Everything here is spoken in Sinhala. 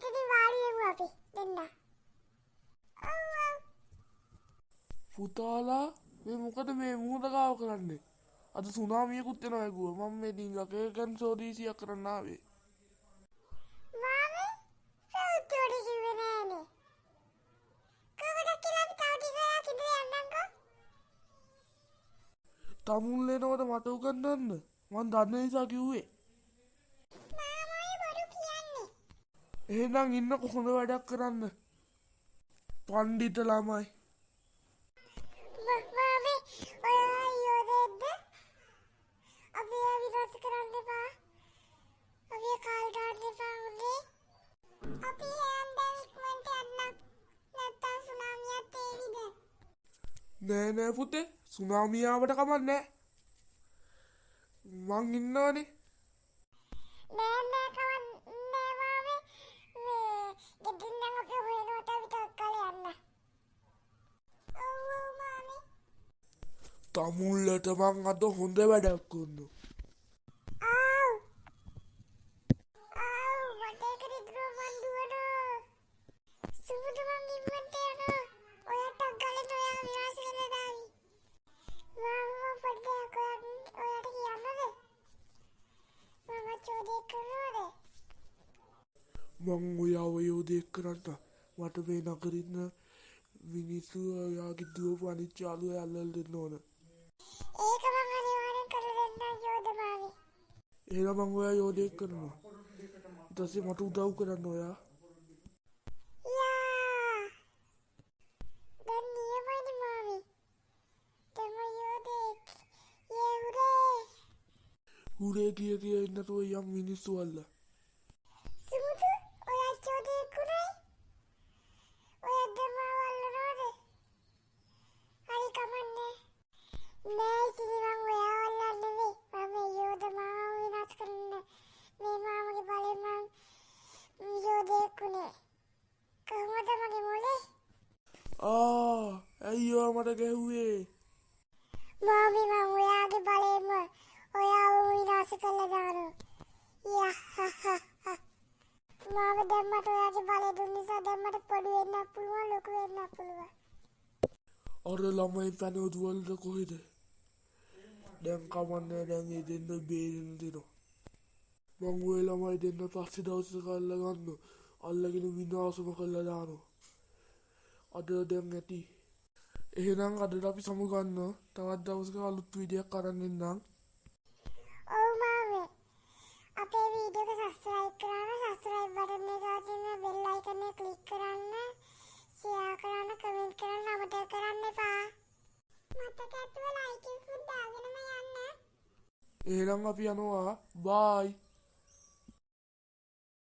මෙතන වාඩි වෙමු අපි දෙන්න. ඔව්. පුතාලා මේ මොකද මේ මුහුද ගාව කරන්නේ? අද සුනාමියකුත් එනවා ඇගුවා. මම මේ ඩිංගක එකෙන් සෝදීසියක් කරන්න ආවේ. මාමේ සෞතුඩි කිව්වේ නෑනේ. කොහොමද කියලා අපි තව ටිකක් ඉඳලා යන්නම්කෝ. තමුන් එනකොට මට උගන්වන්න. මං දන්න නිසා කිව්වේ. මාමා බඩු කියන්නේ. එහෙනම් ඉන්න කොහොඳ වැඩක් කරන්න. පණ්ඩිත ළමයි. මාමේ ඔයා යෝදෙද්ද? අපි විනාශ කරන්න එපා. අපි කාල් ගන්න එපා උනේ. අපි හැන්දෑව ඉක්මනට යන්න. නැත්තම් සුනාමියක් එයිද? නෑ පුතේ සුනාමිය ආවට කමක් නෑ. මං ඉන්නවනේ. නෑ කවන්නේ මාමේ. ගෙදින් නම් අපි හොයනකොට අපි ටක්කල යන්න. ඔව් මාමේ. තමුල්ලට මං අද හොඳ වැඩක් කරනවා. මට ඒක රිදුව මන් දුවනවා. සුමුදු මං ඉක්මනට යනවා. ඔයාට ගලට ඔයා විනාශ කරලා දාවි. මාමා පොඩ්ඩක් ඔයාට කියන්නද? මාමා චෝදේ කරනවද? මං ඔයාව යෝධයෙක් කරන්න. මට මේ නගරින්න මිනිස්සු ඔයාගේ දුව අනිත් යාළුවා අල්ලලා දෙන්න ඕන. ඒක මං අනිවාර්යෙන් කරලා දෙන්නම් යෝධ මාමේ. එහෙනම් මං ඔයා යෝධයෙක් කරනවා. ඊට පස්සේ මට උදව් කරන්න ඔයා. යා. දැන් නියමයි මාමේ. තම යෝධෙක්. යේ උරේ කිය ඉන්නතෝ යම් මිනිස්සු අල්ල. සුමුදු ඔයා චෝදෙක් උනේ? ඔයා දෙමාව අල්ලනවද? හරි කමන්නේ. නෑ ඉතින් මං ඔයාව අල්ලන්නේ නෙවෙයි. මම යෝධ මාව විනාශ කරන්න. මේ මාමගේ බලෙන් මං යෝධෙක් උනේ. කොහොමද මගේ මොලේ? ඇයි මට ගැහුවේ? මාමි මං ඔයාගේ බලෙන්ම ඔයාව විනාශ කරලා දානවා. යා. මාව දැම්මට ඔයාගේ බලය දුන්න නිසා දැම්මට පොඩි වෙන්නත් පුළුවන් ලොකු වෙන්නත් පුළුවන්. අර ළමයි පැනෝ දුවලද කොහෙද? දැන් කමන්නේ දැන් ඒ දෙන්න බේරෙන්න දෙනවා. මං ඔය ළමයි දෙන්න පස්සේ දවසක අල්ලගන්න. අල්ලගෙන විනාශම කරලා දානවා. අද දැන් ඇති. එහෙනම් අදට අපි සමුගන්න. තවත් දවසක අලුත් වීඩියෝයක් අරන් එන්නම්. ඔව් මාමේ. අපේ වීඩියෝ එක සබ්ස්ක්‍රයිබ් කරන්න සබ්ස්ක්‍රයිබ් බටන් එක තියෙන බෙල් අයිකන් එක ක්ලික් කරන්න ෂෙයා කරන්න කමෙන්ට් කරන්න අමතක කරන්න එපා. මතක ඇතුව ලයික් එකක් දාගෙනම යන්න. එහෙනම් අපි යනවා. බයි.